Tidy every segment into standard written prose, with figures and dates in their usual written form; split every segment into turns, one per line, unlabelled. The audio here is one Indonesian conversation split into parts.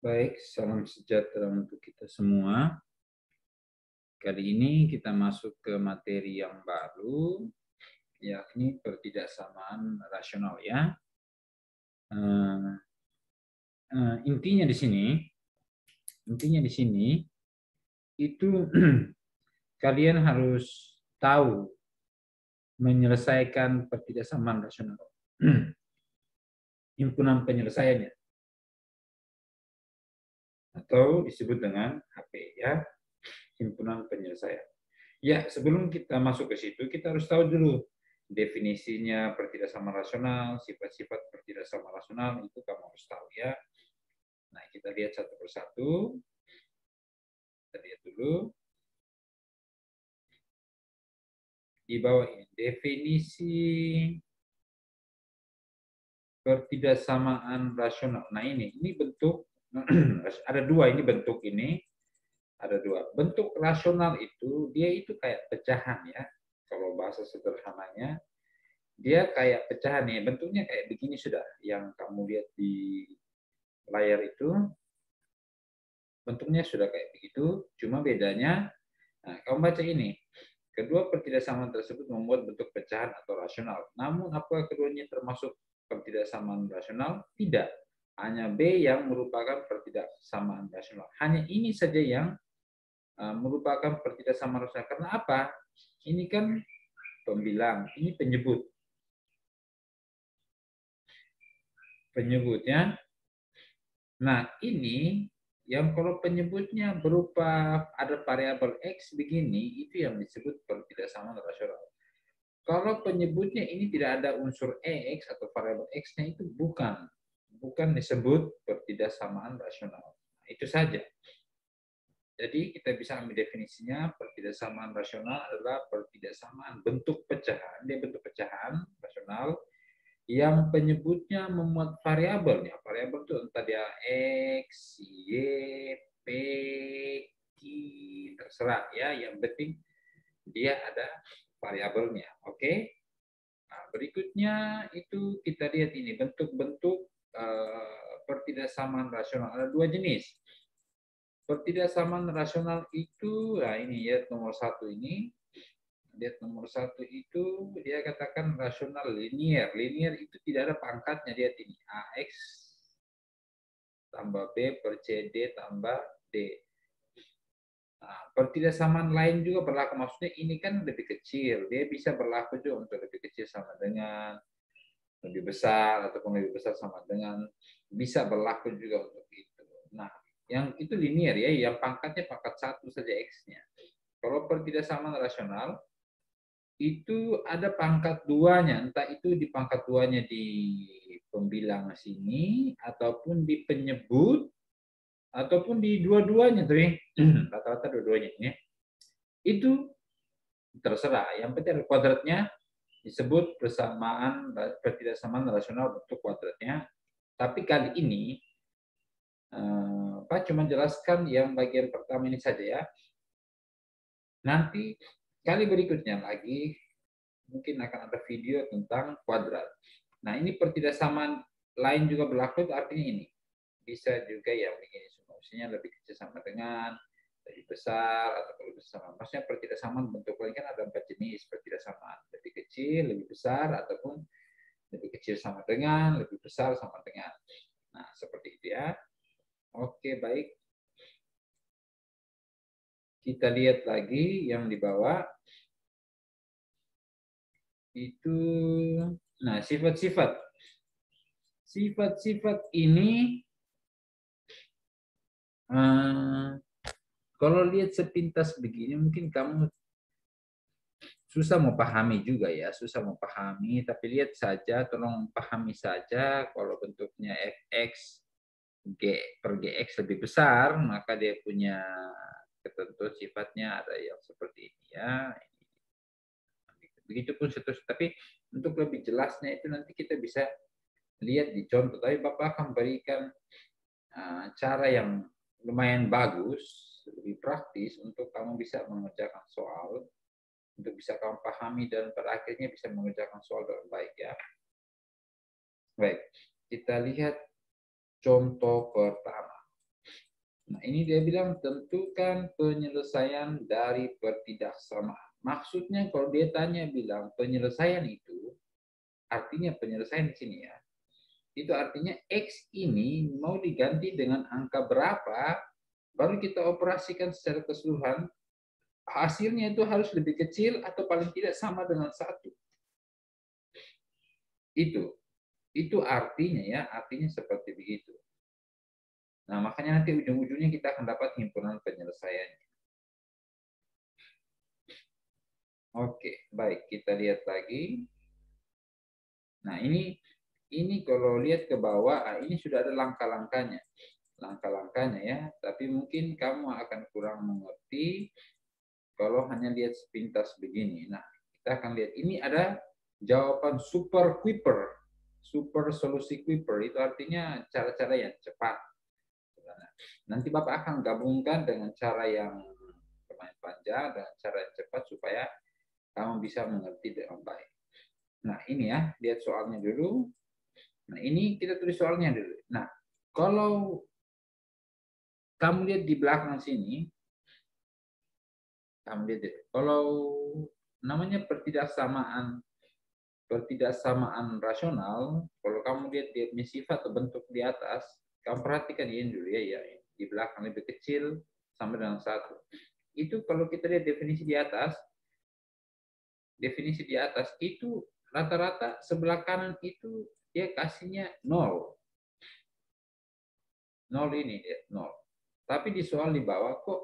Baik, salam sejahtera untuk kita semua. Kali ini kita masuk ke materi yang baru, yakni pertidaksamaan rasional ya. Eh, intinya di sini itu kalian harus tahu menyelesaikan pertidaksamaan rasional. Himpunan penyelesaiannya atau disebut dengan HP ya, himpunan penyelesaian. Ya, sebelum kita masuk ke situ, kita harus tahu dulu definisinya pertidaksamaan rasional, sifat-sifat pertidaksamaan rasional, itu kamu harus tahu ya. Nah, kita lihat satu persatu. Kita lihat dulu. Di bawah ini, definisi pertidaksamaan rasional. Nah, ini bentuk, ada dua ini bentuk ini. Ada dua. Bentuk rasional itu, dia itu kayak pecahan ya. Kalau bahasa sederhananya, dia kayak pecahan nih, bentuknya kayak begini sudah. Yang kamu lihat di layar itu, bentuknya sudah kayak begitu, cuma bedanya, nah, kamu baca ini. Kedua pertidaksamaan tersebut membuat bentuk pecahan atau rasional. Namun apakah keduanya termasuk pertidaksamaan rasional? Tidak. Hanya B yang merupakan pertidaksamaan rasional. Hanya ini saja yang merupakan pertidaksamaan rasional. Karena apa? Ini kan pembilang, ini penyebut. Penyebutnya. Nah, ini yang kalau penyebutnya berupa ada variabel X begini, itu yang disebut pertidaksamaan rasional. Kalau penyebutnya ini tidak ada unsur X atau variabel X-nya, itu bukan disebut pertidaksamaan rasional. Nah, itu saja. Jadi kita bisa ambil definisinya, pertidaksamaan rasional adalah pertidaksamaan bentuk pecahan, dia bentuk pecahan rasional yang penyebutnya memuat variabelnya. Variabel itu entah dia X, Y, P, Q, terserah ya. Yang penting dia ada variabelnya. Oke. Nah, berikutnya itu kita lihat ini bentuk-bentuk pertidaksamaan rasional. Ada dua jenis. Pertidaksamaan rasional itu, nah ini ya nomor satu ini. Lihat nomor satu itu dia katakan rasional linier. Linier itu tidak ada pangkatnya, dia ini AX tambah B per CD tambah D. Nah, pertidaksamaan lain juga berlaku. Maksudnya ini kan lebih kecil. Dia bisa berlaku juga untuk lebih kecil sama dengan lebih besar, ataupun lebih besar sama dengan, bisa berlaku juga untuk itu. Nah, yang itu linier ya, yang pangkatnya pangkat satu saja X-nya. Kalau pertidaksamaan rasional, itu ada pangkat duanya, entah itu di pangkat duanya di pembilang sini, ataupun di penyebut, ataupun di dua-duanya tuh ya. Rata-rata dua-duanya ini. Itu terserah. Yang penting ada kuadratnya, disebut pertidaksamaan rasional bentuk kuadratnya. Tapi kali ini Pak cuma jelaskan yang bagian pertama ini saja ya. Nanti kali berikutnya lagi mungkin akan ada video tentang kuadrat. Nah, ini pertidaksamaan lain juga berlaku, itu artinya ini. Bisa juga yang begini semua. Maksudnya lebih kecil sama dengan, lebih besar, atau lebih besar sama. Maksudnya pertidaksamaan bentuk lain kan ada 4 jenis pertidaksamaan. Lebih kecil, lebih besar, ataupun lebih kecil sama dengan, lebih besar sama dengan. Nah, seperti itu ya. Oke, baik. Kita lihat lagi yang di bawah. Itu, nah sifat-sifat. Sifat-sifat ini, kalau lihat sepintas begini, mungkin kamu susah mau pahami juga ya, susah mau pahami, tapi lihat saja, tolong pahami saja, kalau bentuknya fx, g per gx lebih besar, maka dia punya ketentuan sifatnya ada yang seperti ini ya. Begitupun seterusnya, tapi untuk lebih jelasnya itu nanti kita bisa lihat di contoh, tapi Bapak akan berikan cara yang lumayan bagus, lebih praktis untuk kamu bisa mengerjakan soal, untuk bisa kamu pahami dan pada akhirnya bisa mengerjakan soal dengan baik ya. Baik, kita lihat contoh pertama. Nah, ini dia bilang tentukan penyelesaian dari pertidaksamaan. Maksudnya kalau dia tanya bilang penyelesaian itu, artinya penyelesaian di sini ya, itu artinya X ini mau diganti dengan angka berapa, baru kita operasikan secara keseluruhan, hasilnya itu harus lebih kecil atau paling tidak sama dengan 1. Itu artinya ya, artinya seperti begitu. Nah, makanya nanti ujung-ujungnya kita akan dapat himpunan penyelesaiannya. Oke, baik, kita lihat lagi. Nah, ini kalau lihat ke bawah, ini sudah ada langkah-langkahnya. Langkah-langkahnya ya, tapi mungkin kamu akan kurang mengerti kalau hanya lihat sepintas begini. Nah, kita akan lihat ini ada jawaban super quiper. Super solusi quiper itu artinya cara-cara yang cepat. Nanti Bapak akan gabungkan dengan cara yang lumayan panjang dan cara yang cepat supaya kamu bisa mengerti dengan baik. Nah, ini ya, lihat soalnya dulu. Nah, ini kita tulis soalnya dulu. Nah, kalau kamu lihat di belakang sini, kamu lihat kalau namanya pertidaksamaan rasional, kalau kamu lihat dia punya sifat atau bentuk di atas, kamu perhatikan ini dulu ya, di belakang lebih kecil sama dengan 1. Itu kalau kita lihat definisi di atas itu rata-rata sebelah kanan itu dia kasihnya 0. 0 ini dia, 0. Tapi di soal di bawah kok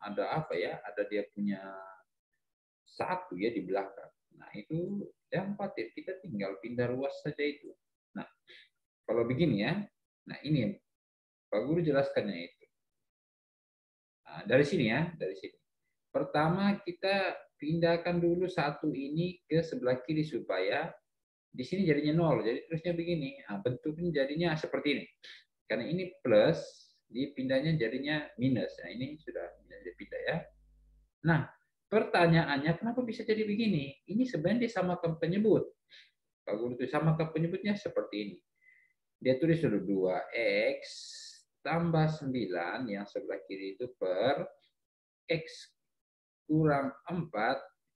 ada apa ya? Ada dia punya 1 ya di belakang. Nah, itu yang khawatir kita tinggal pindah ruas saja itu. Nah, kalau begini ya. Nah, ini Pak Guru jelaskannya itu. Nah, dari sini ya, dari sini. Pertama kita pindahkan dulu 1 ini ke sebelah kiri supaya di sini jadinya 0. Jadi terusnya begini. Nah, bentuknya jadinya seperti ini. Karena ini plus, dipindahnya jadinya minus. Nah, ini sudah dipindah ya. Nah, pertanyaannya kenapa bisa jadi begini? Ini sebenarnya disamakan penyebut. Pak Guru itu samakan penyebutnya seperti ini. Dia tulis dulu 2x tambah 9 yang sebelah kiri itu per x kurang 4.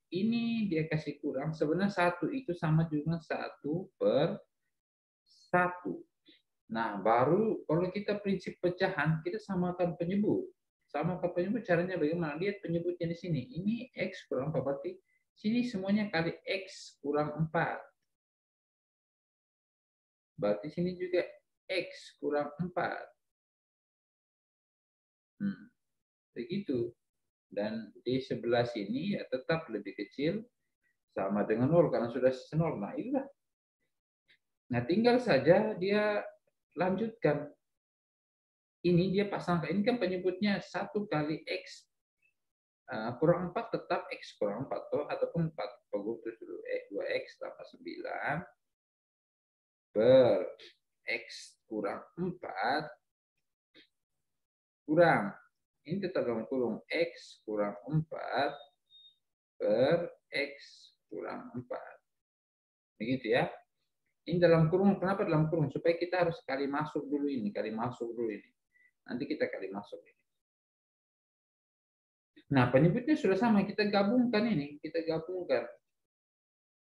Ini dia kasih kurang. Sebenarnya 1 itu sama juga 1 per 1. Nah, baru kalau kita prinsip pecahan, kita samakan penyebut. Samakan penyebut caranya bagaimana? Lihat penyebutnya di sini. Ini X kurang 4, berarti sini semuanya kali X kurang 4. Berarti sini juga X kurang 4. Begitu. Dan di sebelah sini ya tetap lebih kecil, sama dengan 0, karena sudah 0. Nah, itulah. Nah, tinggal saja dia lanjutkan. Ini dia pasang, ini kan penyebutnya 1 kali X kurang 4 tetap X kurang 4 ataupun 4 terus dulu 2X tambah 9 per X kurang 4 kurang, ini tetap dalam kurung X kurang 4 per X kurang 4. Begitu ya. Ini dalam kurung, kenapa dalam kurung? Supaya kita harus kali masuk dulu ini. Nanti kita kali masuk ini. Nah, penyebutnya sudah sama, kita gabungkan ini,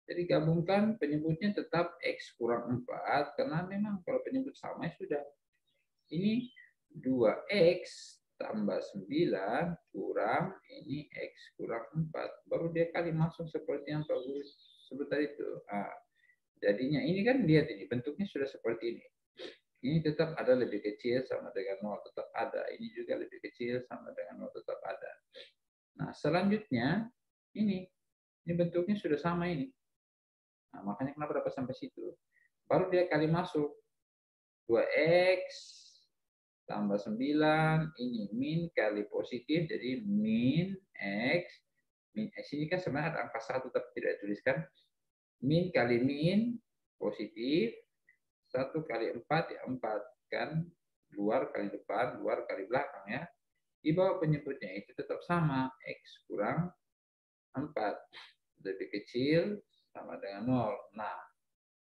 Jadi gabungkan penyebutnya tetap X kurang 4, karena memang kalau penyebut sama sudah. Ini 2X tambah 9 kurang ini X kurang 4. Baru dia kali masuk seperti yang Pak Guru sebut tadi itu. Nah, jadinya ini kan lihat ini, bentuknya sudah seperti ini. Ini tetap ada lebih kecil sama dengan 0, tetap ada. Ini juga lebih kecil sama dengan 0, tetap ada. Nah, selanjutnya ini bentuknya sudah sama ini. Nah, makanya kenapa dapat sampai situ. Baru dia kali masuk. 2X tambah 9, ini min kali positif, jadi min X. Min X ini kan sebenarnya ada angka 1, tapi tidak dituliskan. Min kali min, positif. 1 kali 4, ya 4. Kan luar kali depan, luar kali belakang ya. Di bawah penyebutnya itu tetap sama. X kurang 4. Lebih kecil, sama dengan 0. Nah,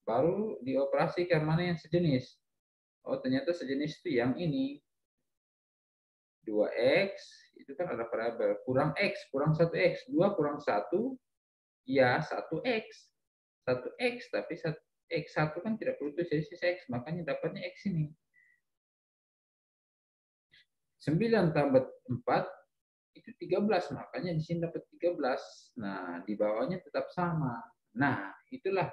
baru dioperasikan mana yang sejenis. Oh, ternyata sejenis itu yang ini. 2x, itu kan ada variabel. Kurang x, kurang 1x. 2 kurang 1, ya 1x. 1x, tapi x1 kan tidak perlu itu jadi sisa x. Makanya dapatnya x ini. 9 tambah 4, itu 13. Makanya di sini dapat 13. Nah, di bawahnya tetap sama. Nah, itulah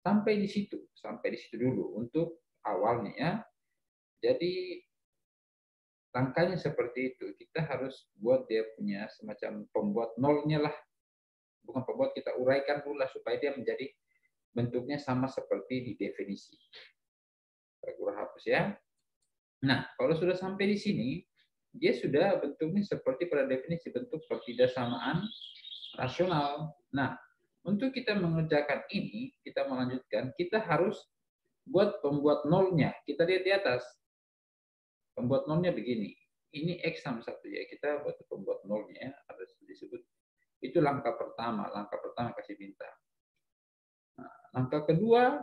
sampai di situ. Sampai di situ dulu untuk awalnya ya. Jadi langkahnya seperti itu. Kita harus buat dia punya semacam pembuat nolnya lah. Bukan pembuat, kita uraikan dulu lah supaya dia menjadi bentuknya sama seperti di definisi. Kita hapus ya. Nah, kalau sudah sampai di sini, dia sudah bentuknya seperti pada definisi bentuk pertidaksamaan rasional. Nah, untuk kita mengerjakan ini, kita melanjutkan, kita harus buat pembuat nolnya. Kita lihat di atas. Pembuat nolnya begini. Ini X sama 1 ya. Kita buat pembuat nolnya, ada disebut. Itu langkah pertama. Langkah pertama kasih bintang. Nah, langkah kedua,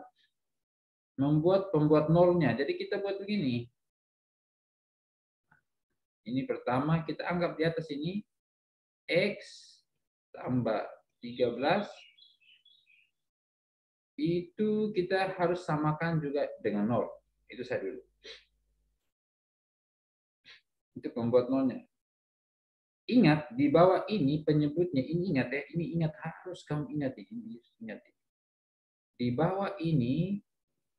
membuat pembuat nolnya. Jadi kita buat begini. Ini pertama, kita anggap di atas ini X tambah 13. Itu kita harus samakan juga dengan 0. Itu saya dulu. Itu pembuat nolnya. Ingat, di bawah ini penyebutnya, ini ingat ya, ini ingat, harus kamu ingat ini. Ingat. Di bawah ini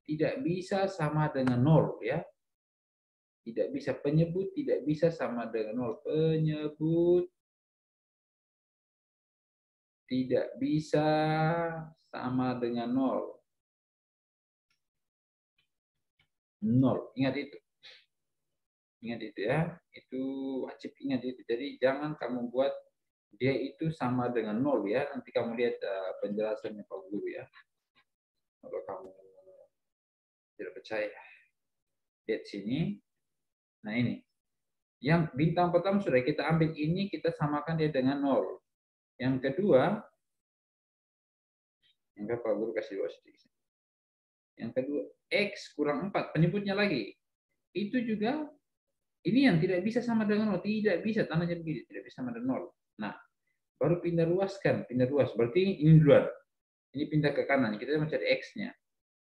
tidak bisa sama dengan 0 ya. Tidak bisa, penyebut tidak bisa sama dengan 0. Penyebut tidak bisa sama dengan 0. 0, ingat itu. Ingat itu ya, itu wajib ingat itu. Jadi jangan kamu buat dia itu sama dengan 0 ya. Nanti kamu lihat penjelasannya Pak Guru ya. Kalau kamu tidak percaya. Lihat sini. Nah ini. Yang bintang pertama sudah kita ambil ini, kita samakan dia dengan 0. Yang kedua, yang Pak Guru kasih sedikit. Yang kedua, X kurang 4, penyebutnya lagi. Itu juga, ini yang tidak bisa sama dengan 0. Tidak bisa, tandanya begini, tidak bisa sama dengan 0. Nah, baru pindah ruaskan, pindah ruas. Berarti ini duluan. Ini pindah ke kanan, kita mencari X-nya.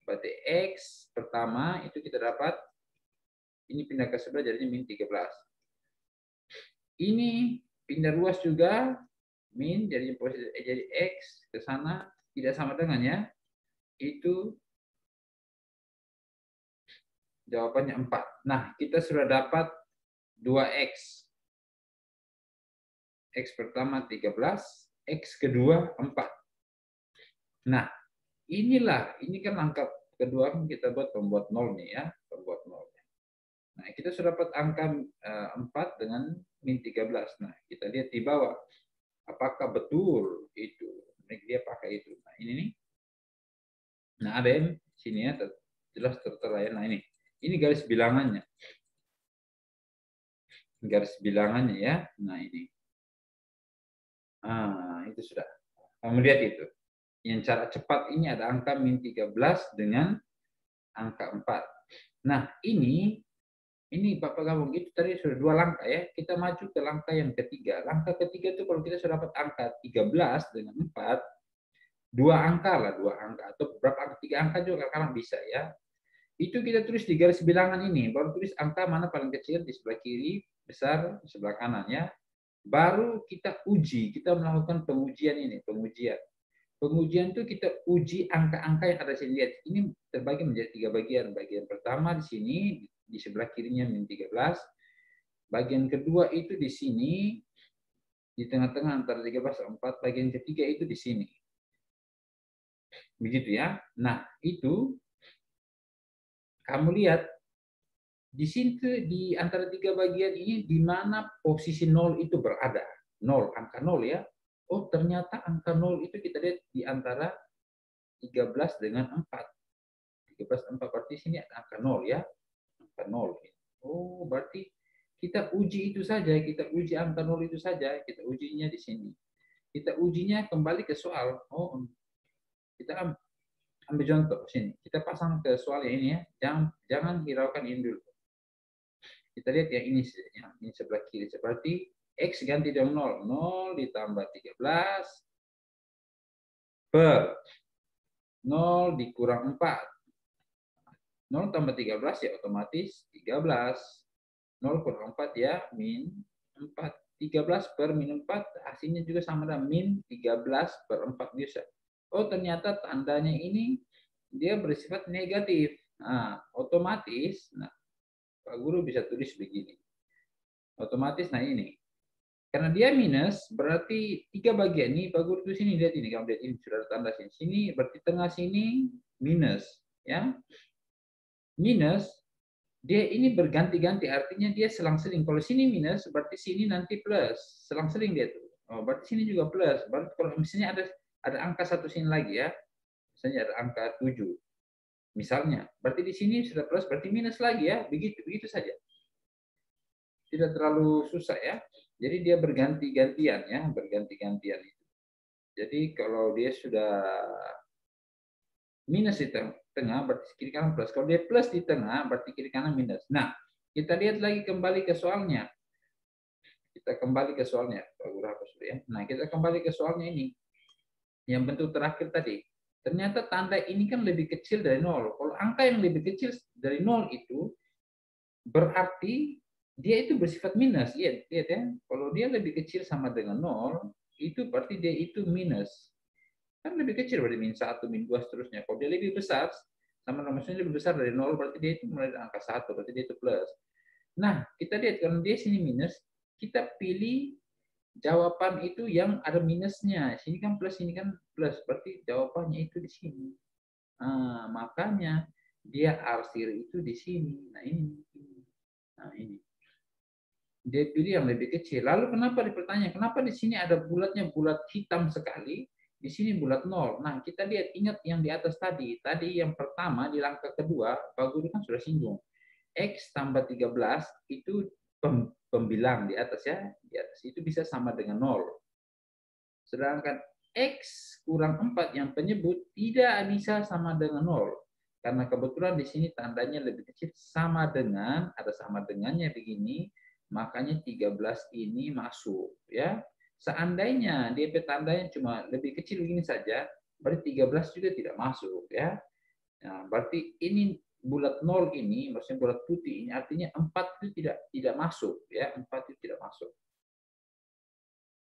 Berarti X pertama itu kita dapat, ini pindah ke sebelah jadinya min 13. Ini pindah ruas juga, min jadi X ke sana, tidak sama dengan ya. Itu jawabannya 4. Nah, kita sudah dapat 2X. X pertama 13, X kedua 4. Nah, ini kan angka kedua kita buat pembuat 0 nih ya, pembuat 0. Nah, kita sudah dapat angka 4 dengan min 13. Nah, kita lihat di bawah. Apakah betul itu? Dia pakai itu. Nah, ini nih. Nah, ada yang sini ya, jelas tertera ya. Nah, ini garis bilangannya. Garis bilangannya ya. Nah, ini. Ah, itu sudah. Kamu lihat itu. Yang cara cepat ini ada angka min 13 dengan angka 4. Nah, ini Bapak Gabung, itu tadi sudah 2 langkah ya. Kita maju ke langkah yang ketiga. Langkah ketiga itu kalau kita sudah dapat angka 13 dengan 4, 2 angka lah, 2 angka. Atau berapa angka, 3 angka juga kadang bisa ya. Itu kita tulis di garis bilangan ini. Baru tulis angka mana paling kecil di sebelah kiri, besar di sebelah kanan ya. Baru kita uji, kita melakukan pengujian ini, pengujian. Pengujian itu kita uji angka-angka yang ada di sini. Lihat, ini terbagi menjadi 3 bagian. Bagian pertama di sini, di sebelah kirinya min 13. Bagian kedua itu di sini, di tengah-tengah antara 13 dan 4. Bagian ketiga itu di sini. Begitu ya. Nah, itu kamu lihat di sini, di antara 3 bagian ini di mana posisi 0 itu berada. 0, angka 0 ya. Oh, ternyata angka 0 itu kita lihat di antara 13 dengan 4. 13 4 berarti sini ada angka 0 ya. Angka 0. Oh, berarti kita uji itu saja, kita uji angka 0 itu saja, kita ujinya di sini. Kita ujinya kembali ke soal. Oh, kita ambil contoh sini. Kita pasang ke soal ini ya. Jangan hiraukan ini dulu. Kita lihat yang ini, ini sebelah kiri. Seperti X ganti dengan 0. 0 ditambah 13 per 0 dikurang 4. 0 tambah 13 ya otomatis 13. 0 kurang 4 ya min 4. 13 per min 4 hasilnya juga sama dengan min 13 per 4 bisa. Oh ternyata tandanya ini dia bersifat negatif. Nah, otomatis, nah, Pak Guru bisa tulis begini. Otomatis, nah ini. Karena dia minus, berarti 3 bagian ini, Pak Guru tulis sini, lihat ini, kamu lihat ini, sudah ada tanda sini. Sini, berarti tengah sini, minus. Ya, minus, dia ini berganti-ganti, artinya dia selang-seling. Kalau sini minus, berarti sini nanti plus. Selang-seling dia tuh. Oh, berarti sini juga plus. Berarti kalau misalnya ada angka satu sini lagi ya, misalnya ada angka 7. Misalnya, berarti di sini sudah plus, berarti minus lagi ya, begitu saja. Tidak terlalu susah ya. Jadi dia berganti-gantian ya, berganti-gantian itu. Jadi kalau dia sudah minus di tengah, berarti kiri kanan plus. Kalau dia plus di tengah, berarti kiri kanan minus. Nah, kita lihat lagi kembali ke soalnya. Kita kembali ke soalnya, Pak Guru hapus dulu ya. Nah, kita kembali ke soalnya ini. Yang bentuk terakhir tadi. Ternyata tanda ini kan lebih kecil dari 0. Kalau angka yang lebih kecil dari 0 itu, berarti dia itu bersifat minus. Lihat ya. Kalau dia lebih kecil sama dengan 0, itu berarti dia itu minus. Kan lebih kecil berarti min 1, min 2, seterusnya. Kalau dia lebih besar, sama maksudnya lebih besar dari 0, berarti dia itu mulai dari angka 1, berarti dia itu plus. Nah, kita lihat kalau dia sini minus, kita pilih jawaban itu yang ada minusnya. Sini kan plus, sini kan plus. Berarti jawabannya itu di sini. Nah, makanya dia arsir itu di sini. Nah, ini. Nah, ini. Dia pilih yang lebih kecil. Lalu kenapa dipertanya? Kenapa di sini ada bulatnya bulat hitam sekali? Di sini bulat 0. Nah, kita lihat, ingat yang di atas tadi. Tadi yang pertama di langkah kedua, Pak Guru kan sudah singgung. X tambah 13 itu pembilang di atas ya. Di atas itu bisa sama dengan 0. Sedangkan X kurang 4 yang penyebut tidak bisa sama dengan 0. Karena kebetulan di sini tandanya lebih kecil sama dengan, ada sama dengannya begini, makanya 13 ini masuk ya. Seandainya DP tandanya cuma lebih kecil begini saja, berarti 13 juga tidak masuk ya. Nah, berarti ini bulat 0 ini, maksudnya bulat putih ini artinya 4 itu tidak masuk ya, 4 itu tidak masuk.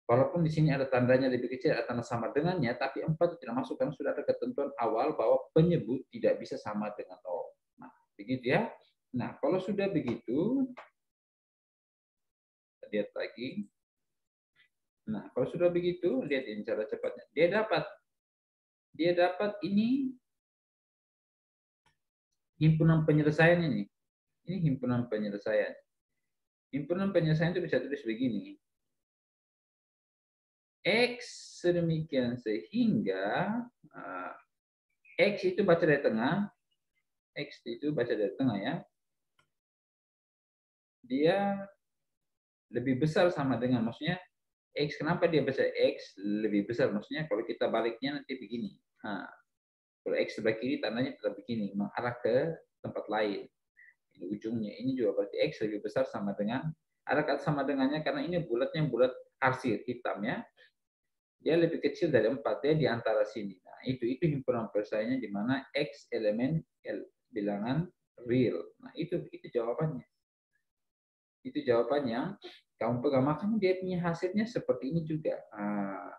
Walaupun di sini ada tandanya lebih kecil, ada tanda sama dengannya, tapi 4 itu tidak masuk karena sudah ada ketentuan awal bahwa penyebut tidak bisa sama dengan 0. Nah, begitu ya. Nah, kalau sudah begitu, kita lihat lagi. Nah, kalau sudah begitu, lihat ini cara cepatnya. Dia dapat ini himpunan penyelesaian ini. Ini himpunan penyelesaian. Himpunan penyelesaian itu bisa tulis begini. X sedemikian sehingga X itu baca dari tengah, X itu baca dari tengah ya. Dia lebih besar sama dengan, maksudnya X, kenapa dia baca X lebih besar? Maksudnya kalau kita baliknya nanti begini. Nah, kalau X sebelah kiri tandanya tetap begini, mengarah ke tempat lain. Ini ujungnya, ini juga berarti X lebih besar sama dengan, ada kata sama dengannya karena ini bulatnya bulat arsir hitam ya. Dia lebih kecil dari 4, dia di antara sini. Nah, itu himpunan penyelesaiannya di mana X elemen bilangan real. Nah, itu jawabannya. Itu jawabannya. Kamu pegang, makanya dia punya hasilnya seperti ini juga. Nah,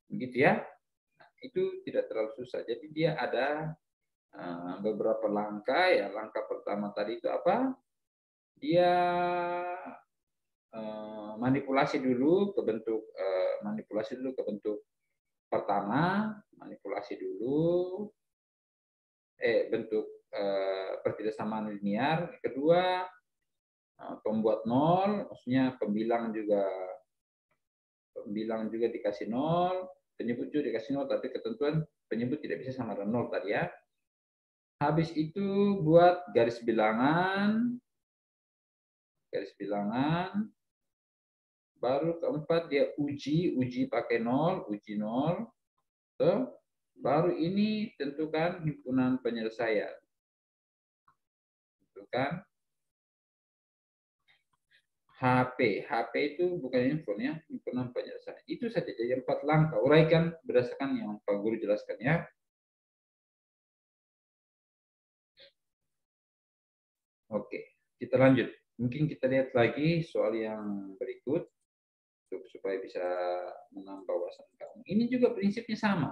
begitu ya. Nah, itu tidak terlalu susah. Jadi dia ada beberapa langkah. Ya, langkah pertama tadi itu apa? Dia manipulasi dulu ke bentuk pertama, manipulasi dulu bentuk pertidaksamaan linear. Kedua, pembuat 0, maksudnya pembilang juga dikasih 0, penyebut juga dikasih 0, tapi ketentuan penyebut tidak bisa sama dengan 0 tadi ya. Habis itu buat garis bilangan, baru keempat dia uji pakai 0, uji 0, baru ini tentukan himpunan penyelesaian. HP. HP itu bukan handphone ya, himpunan penjelasan. Itu saja, jadi 4 langkah. Uraikan berdasarkan yang Pak Guru jelaskan ya. Oke, kita lanjut. Mungkin kita lihat lagi soal yang berikut supaya bisa menambah wawasan kamu. Ini juga prinsipnya sama.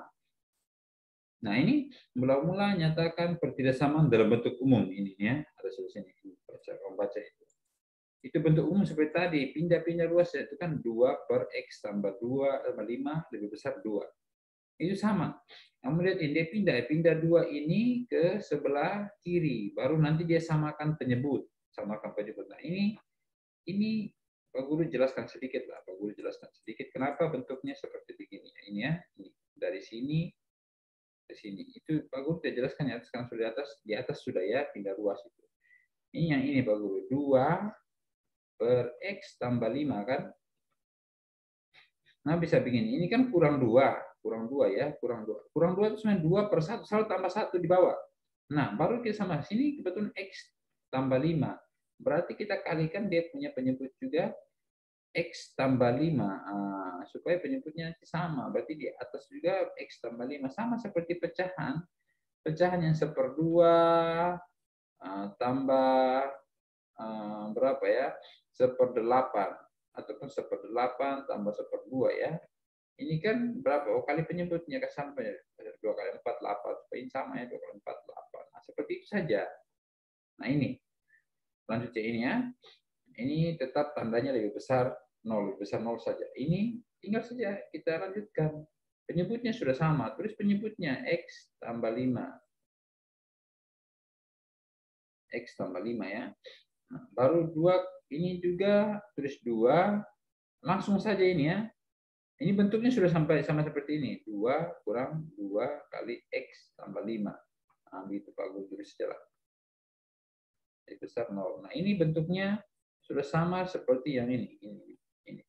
Nah, ini mula-mula nyatakan pertidaksamaan dalam bentuk umum ini ya. Ada solusinya. Kamu baca itu. Itu bentuk umum seperti tadi, pindah-pindah ruas itu kan 2 per X tambah 2 tambah 5 lebih besar 2. Itu sama. Kamu lihat ini, dia pindah 2 ini ke sebelah kiri. Baru nanti dia samakan penyebut. Samakan penyebut. Nah, ini Pak Guru jelaskan sedikit lah. Pak Guru jelaskan sedikit kenapa bentuknya seperti begini. Ini ya, ini. Dari sini ke sini. Itu Pak Guru sudah jelaskan ya, sekarang sudah di atas sudah ya, pindah ruas itu. Ini yang ini Pak Guru, 2 per X tambah 5 kan. Nah, bisa begini. Ini kan kurang 2 ya, kurang 2. Kurang 2 itu sebenarnya 2 per 1, selalu tambah 1 di bawah. Nah, baru kita sama sini kebetulan X tambah 5. Berarti kita kalikan dia punya penyebut juga X tambah 5. Supaya penyebutnya sama. Berarti di atas juga X tambah 5. Sama seperti pecahan. Pecahan yang 1/2 tambah berapa ya? 1/8 ataupun 1/8 tambah 1/2 ya. Ini kan berapa? Oh, kali penyebutnya kan sampai 2 kali 4 8. Supaya sama ya, 2 kali 4 8. Nah, seperti itu saja. Nah, ini selanjutnya ini ya. Ini tetap tandanya lebih besar 0, lebih besar 0 saja. Ini tinggal saja kita lanjutkan. Penyebutnya sudah sama, tulis penyebutnya X tambah 5. X tambah 5 ya. Nah, baru 2, ini juga tulis 2, langsung saja ini ya. Ini bentuknya sudah sampai sama seperti ini. 2 kurang 2 kali X tambah 5. Nah, begitu Pak Guru tulis saja lah. X besar 0. Nah, ini bentuknya sudah sama seperti yang ini. Ini.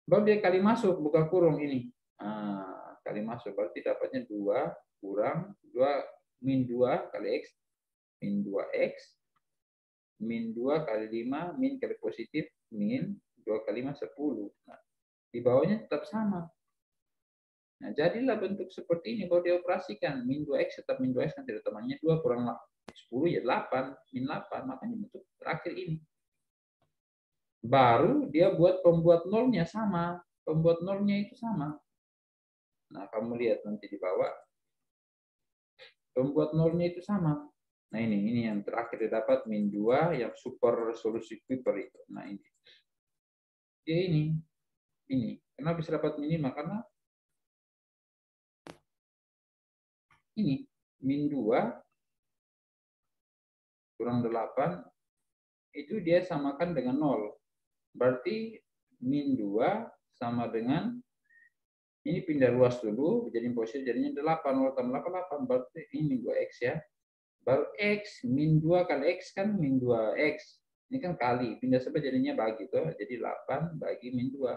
Baru dia kali masuk, buka kurung ini. Nah, kali masuk, berarti dapatnya 2 kurang 2 min 2 kali X. Min 2X. Min 2 kali 5, min kali positif, min 2 kali 5, 10. Nah, di bawahnya tetap sama. Nah, jadilah bentuk seperti ini kalau dioperasikan. Min 2X tetap min 2X kan tidak temannya 2 kurang 10 ya 8, min 8. Makanya bentuk terakhir ini. Baru dia buat pembuat nolnya sama. Pembuat nolnya itu sama. Nah, kamu lihat nanti di bawah. Pembuat nolnya itu sama. Nah, ini yang terakhir didapat min 2 yang super solusi Kuiper itu. Nah, ini. Ya ini. Kenapa bisa dapat minimal? Karena ini min 2 kurang 8 itu dia samakan dengan 0. Berarti min 2 sama dengan ini pindah ruas dulu jadi posisi jadinya 8, 0 tambah 8 berarti ini 2X ya. Baru X min 2 kali X kan min 2X. Ini kan kali, pindah sebab jadinya bagi tuh. Jadi 8 bagi min 2.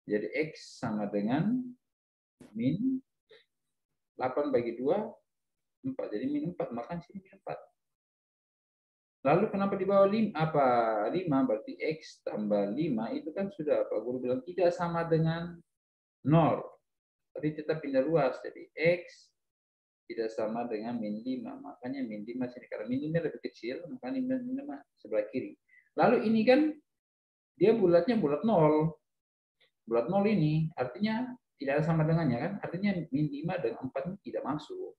Jadi X sama dengan min 8 bagi 2 4. Jadi min 4, maka sini min 4. Lalu kenapa di bawah 5 berarti X tambah 5 itu kan sudah Pak Guru bilang tidak sama dengan 0. Tapi tetap pindah ruas. Jadi X tidak sama dengan min 5. Makanya min 5 sini. Karena min 5 lebih kecil, maka min 5 sebelah kiri. Lalu ini kan dia bulatnya bulat 0. Bulat 0 ini artinya tidak sama dengannya kan. Artinya min 5 dengan 4 ini tidak masuk.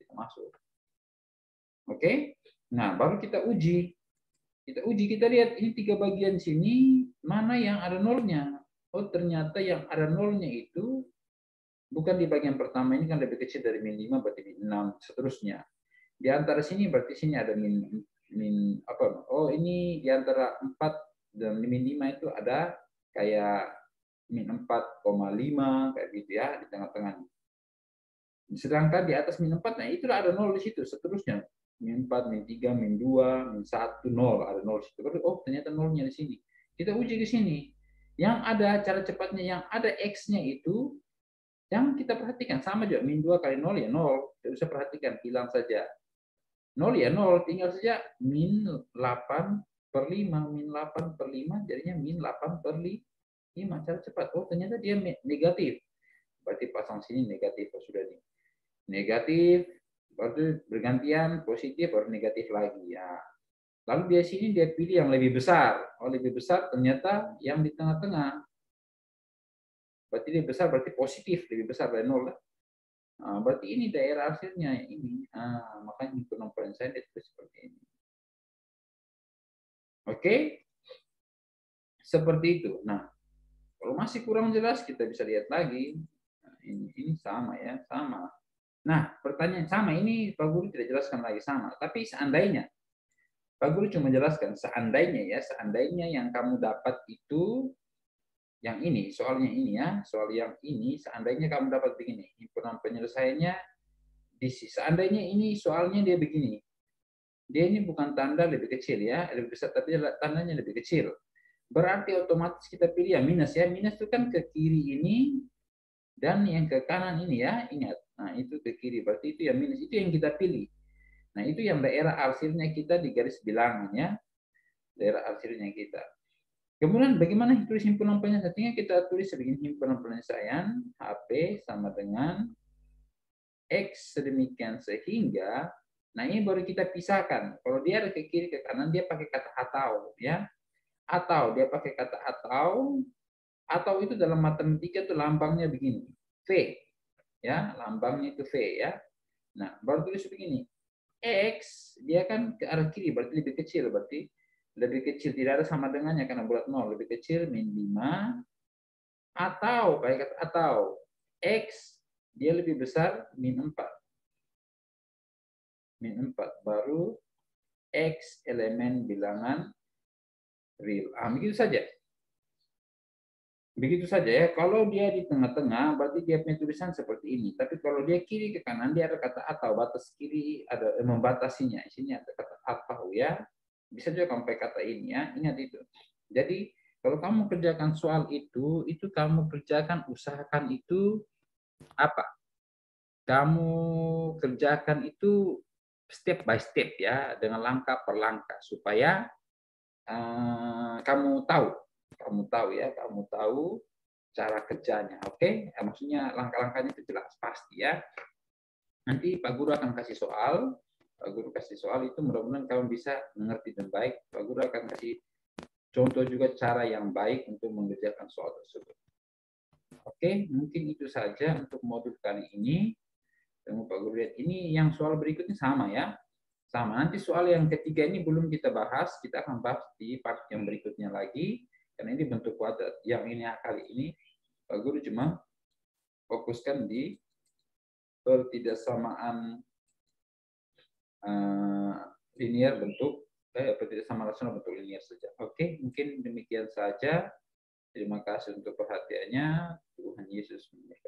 Tidak masuk. Oke? Nah, baru kita uji. Kita lihat ini 3 bagian sini, mana yang ada nolnya. Oh, ternyata yang ada nolnya itu bukan di bagian pertama ini kan lebih kecil dari min 5 berarti min 6 seterusnya. Di antara sini berarti sini ada min apa? Oh, ini di antara 4 dan min 5 itu ada kayak min 4,5 kayak gitu ya di tengah-tengah. Sedangkan di atas min 4 nah itulah ada nol di situ seterusnya. Min 4, min 3, min 2, min 1, 0 ada nol di situ. Oh, ternyata nolnya di sini. Kita uji ke sini. Yang ada cara cepatnya yang ada X-nya itu yang kita perhatikan sama juga min 2 kali 0 ya 0. Tidak usah perhatikan, hilang saja. 0 ya 0, tinggal saja min 8 per 5, min 8 per 5 jadinya min 8 per 5. Cara cepat. Oh, ternyata dia negatif. Berarti pasang sini negatif. Oh, sudah nih. Negatif, berarti bergantian positif baru negatif lagi. Ya. Lalu di sini dia pilih yang lebih besar. Oh, lebih besar ternyata yang di tengah-tengah. Berarti dia besar, berarti positif, lebih besar dari 0. Nah, berarti ini daerah hasilnya ini. Makanya himpunan saya itu seperti ini. Oke? Seperti itu. Nah, kalau masih kurang jelas kita bisa lihat lagi. Nah, ini sama ya, sama. Nah, pertanyaan sama ini Pak Guru tidak jelaskan lagi sama. Tapi seandainya Pak Guru cuma jelaskan seandainya yang kamu dapat itu yang ini, soalnya ini ya, soal yang ini, seandainya kamu dapat begini, himpunan penyelesaiannya, seandainya ini soalnya dia begini, dia ini bukan tanda lebih kecil ya, lebih besar, tapi tandanya lebih kecil. Berarti otomatis kita pilih yang minus ya, minus itu kan ke kiri ini, dan yang ke kanan ini ya, ingat, nah itu ke kiri, berarti itu yang minus, itu yang kita pilih. Nah itu yang daerah arsirnya kita di garis bilangan ya, daerah arsirnya kita. Kemudian bagaimana tulis himpunan penyelesaian? Kita tulis sebagai himpunan penyelesaian HP sama dengan X sedemikian sehingga, nah ini baru kita pisahkan. Kalau dia ada ke kiri ke kanan dia pakai kata atau ya, atau dia pakai kata atau itu dalam matematika itu lambangnya begini, V ya, lambangnya itu V ya. Nah baru tulis begini, X dia kan ke arah kiri berarti lebih kecil, berarti lebih kecil tidak ada sama dengannya karena bulat 0, lebih kecil min 5 atau kayak kata atau X dia lebih besar min 4. Min 4 baru X elemen bilangan real. Begitu saja. Begitu saja ya. Kalau dia di tengah-tengah berarti dia punya tulisan seperti ini. Tapi kalau dia kiri ke kanan dia ada kata atau, batas kiri ada membatasinya. Di sini ada kata atau ya. Bisa juga sampai kata ini ya. Ingat itu. Jadi kalau kamu kerjakan soal itu kamu kerjakan, usahakan itu apa? Kamu kerjakan itu step by step ya, dengan langkah per langkah supaya kamu tahu ya, kamu tahu cara kerjanya. Oke? Maksudnya langkah-langkahnya itu jelas pasti ya. Nanti Pak Guru akan kasih soal. Pak Guru kasih soal itu mudah-mudahan kamu bisa mengerti dengan baik. Pak Guru akan kasih contoh juga cara yang baik untuk mengerjakan soal tersebut. Oke, mungkin itu saja untuk modul kali ini. Tunggu Pak Guru lihat. Ini yang soal berikutnya sama ya. Sama. Nanti soal yang ketiga ini belum kita bahas. Kita akan bahas di part yang berikutnya lagi. Karena ini bentuk kuadrat. Yang ini kali ini Pak Guru cuma fokuskan di pertidaksamaan linear bentuk pertidaksamaan rasional bentuk linear saja. Oke, mungkin demikian saja. Terima kasih untuk perhatiannya. Tuhan Yesus memberkati.